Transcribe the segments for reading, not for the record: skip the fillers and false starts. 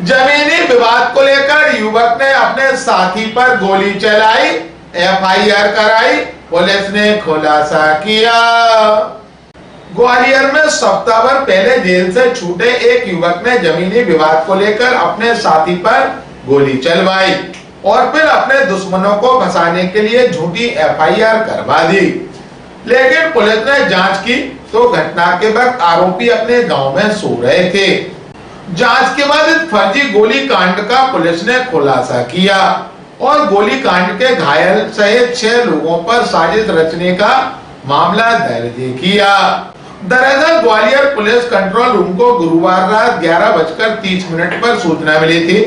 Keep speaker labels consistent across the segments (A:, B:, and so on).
A: जमीनी विवाद को लेकर युवक ने अपने साथी पर गोली चलाई, एफआईआर कराई, पुलिस ने खुलासा किया। ग्वालियर में सप्ताह भर पहले जेल से छूटे एक युवक ने जमीनी विवाद को लेकर अपने साथी पर गोली चलवाई और फिर अपने दुश्मनों को फंसाने के लिए झूठी एफआईआर करवा दी। लेकिन पुलिस ने जांच की तो घटना के वक्त आरोपी अपने गांव में सो रहे थे। जांच के बाद इस फर्जी गोली कांड का पुलिस ने खुलासा किया और गोली कांड के घायल सहित 6 लोगों पर साजिश रचने का मामला दर्ज किया। दरअसल ग्वालियर पुलिस कंट्रोल रूम को गुरुवार रात 11:30 पर सूचना मिली थी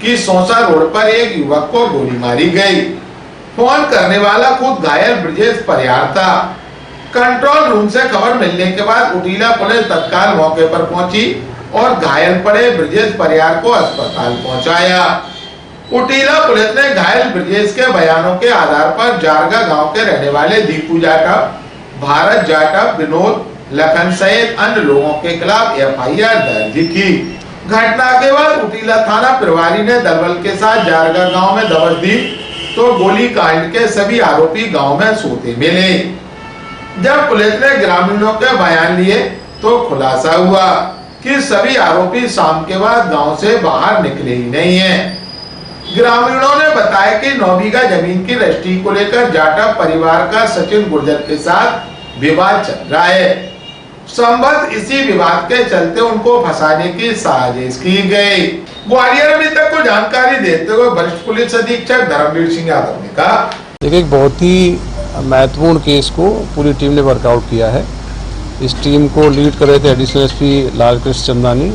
A: कि सौसा रोड पर एक युवक को गोली मारी गई। फोन करने वाला खुद घायल ब्रजेश परिहार था। कंट्रोल रूम से खबर मिलने के बाद उटीला पुलिस तत्काल मौके पर पहुंची और घायल पड़े ब्रजेश परिहार को अस्पताल पहुंचाया। उटीला पुलिस ने घायल ब्रजेश के बयानों के आधार पर जारगा गांव के रहने वाले दीपू जाटव, भारत जाटव, विनोद, लखन सहित अन्य लोगों के खिलाफ एफआईआर दर्ज की। घटना के बाद उटीला थाना प्रभारी ने दलबल के साथ जारगा गांव में दबिश दी तो गोली कांड के सभी आरोपी गांव में सोते मिले। जब पुलिस ने ग्रामीणों के बयान लिए तो खुलासा हुआ कि सभी आरोपी शाम के बाद गांव से बाहर निकले ही नहीं हैं। ग्रामीणों ने बताया कि 9 बीघा जमीन की रजिस्ट्री को लेकर जाटव परिवार का सचिन गुर्जर के साथ विवाद चल रहा है। संबंध इसी विवाद के चलते उनको फंसाने की साजिश की गई। ग्वालियर में तक को जानकारी देते हुए वरिष्ठ पुलिस अधीक्षक धर्मवीर सिंह यादव ने कहा,
B: देखिए एक बहुत ही महत्वपूर्ण केस को पूरी टीम ने वर्कआउट किया है। इस टीम को लीड कर रहे थे additional SP Lalkrishna Chandani,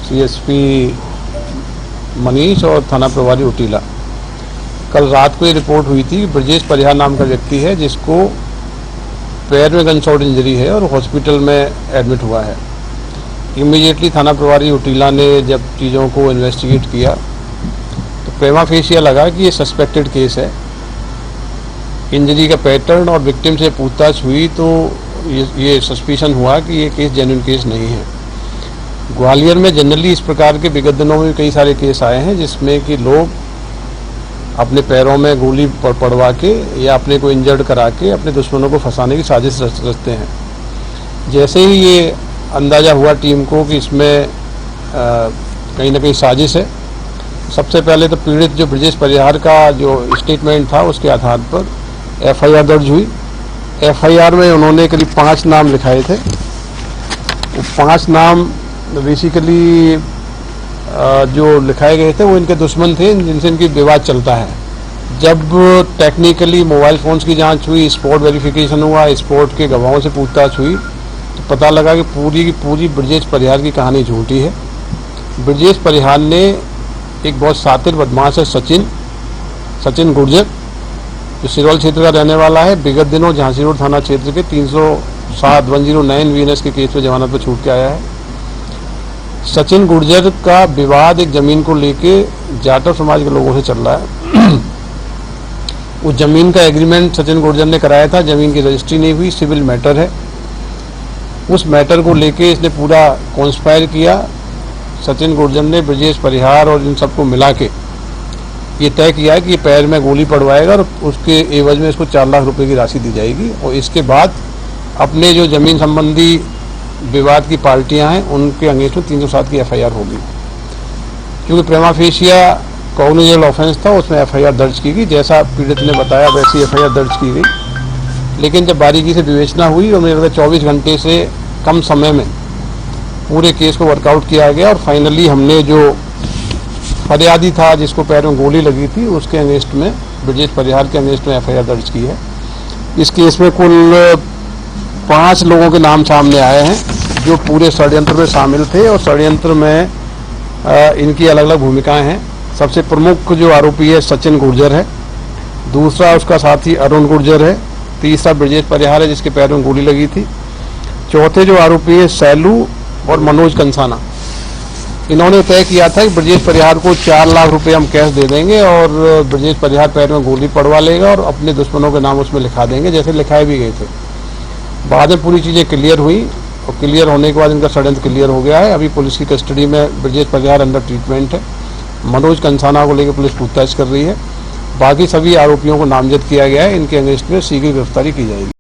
B: CSP Manish और थाना प्रभारी उटीला। कल रात को ये रिपोर्ट हुई थी कि ब्रजेश परिहार नाम का व्यक्ति है जिसको पैर में गनशॉट इंजरी है और हॉस्पिटल में एडमिट हुआ है। इमीडिएटली थाना प्रभारी उटीला ने जब चीज़ों को इन्वेस्टिगेट किया तो प्रेमा फेशिया लगा कि ये सस्पेक्टेड केस है। इंजरी का पैटर्न और विक्टिम से पूछताछ हुई तो ये सस्पिशन हुआ कि ये केस जेन्युइन केस नहीं है। ग्वालियर में जनरली इस प्रकार के विगत दिनों में कई सारे केस आए हैं जिसमें कि लोग अपने पैरों में गोली पड़वा के या अपने को इंजर्ड करा के अपने दुश्मनों को फंसाने की साजिश रचते हैं। जैसे ही ये अंदाज़ा हुआ टीम को कि इसमें कहीं ना कहीं साजिश है, सबसे पहले तो पीड़ित जो ब्रजेश परिहार का जो स्टेटमेंट था उसके आधार पर एफआईआर दर्ज हुई। एफआईआर में उन्होंने करीब 5 नाम लिखाए थे। वो 5 नाम बेसिकली जो लिखाए गए थे वो इनके दुश्मन थे जिनसे इनकी विवाद चलता है। जब टेक्निकली मोबाइल फ़ोन्स की जांच हुई, स्पॉट वेरिफिकेशन हुआ, स्पॉट के गवाहों से पूछताछ हुई तो पता लगा कि पूरी की पूरी ब्रजेश परिहार की कहानी झूठी है। ब्रजेश परिहार ने एक बहुत शातिर बदमाश है सचिन गुर्जर, जो सिरौल क्षेत्र का रहने वाला है। विगत दिनों झांसी रोड थाना क्षेत्र के 307-109 वीएनएस के केस में जमानत पर छूट के आया है। सचिन गुर्जर का विवाद एक जमीन को लेके जाटव समाज के लोगों से चल रहा है। उस जमीन का एग्रीमेंट सचिन गुर्जर ने कराया था, जमीन की रजिस्ट्री नहीं हुई, सिविल मैटर है। उस मैटर को लेके इसने पूरा कॉन्स्पायर किया। सचिन गुर्जर ने ब्रजेश परिहार और इन सबको मिला के ये तय किया कि ये पैर में गोली पड़वाएगा और उसके एवज में इसको 4 लाख रुपए की राशि दी जाएगी और इसके बाद अपने जो जमीन संबंधी विवाद की पार्टियां हैं उनके अगेंस्ट में 307 की एफआईआर होगी। क्योंकि प्रेमा फेशिया कॉग्निजेबल ऑफेंस था, उसमें एफआईआर दर्ज की गई। जैसा पीड़ित ने बताया वैसी एफआईआर दर्ज की गई। लेकिन जब बारीकी से विवेचना हुई और मेरे 24 घंटे से कम समय में पूरे केस को वर्कआउट किया गया और फाइनली हमने जो फरियादी था जिसको पैर में गोली लगी थी उसके अगेंस्ट में, ब्रजेश परिहार के अगेंस्ट में एफआईआर दर्ज की है। इस केस में कुल 5 लोगों के नाम सामने आए हैं जो पूरे षड्यंत्र में शामिल थे और षड्यंत्र में इनकी अलग अलग भूमिकाएं हैं। सबसे प्रमुख जो आरोपी है सचिन गुर्जर है, दूसरा उसका साथी अरुण गुर्जर है, तीसरा ब्रजेश परिहार है जिसके पैर में गोली लगी थी, चौथे जो आरोपी है सैलू और मनोज कंसाना। इन्होंने तय किया था कि ब्रजेश परिहार को 4 लाख रुपए हम कैश दे देंगे और ब्रजेश परिहार पैर में गोली पड़वा लेगा और अपने दुश्मनों के नाम उसमें लिखा देंगे, जैसे लिखाए भी गए थे। बाद में पूरी चीज़ें क्लियर हुई और क्लियर होने के बाद इनका षड्यंत्र क्लियर हो गया है। अभी पुलिस की कस्टडी में ब्रजेश परिहार अंडर ट्रीटमेंट है। मनोज कंसाना को लेकर पुलिस पूछताछ कर रही है। बाकी सभी आरोपियों को नामजद किया गया है। इनके अगेंस्ट में शीघ्र गिरफ्तारी की जाएगी।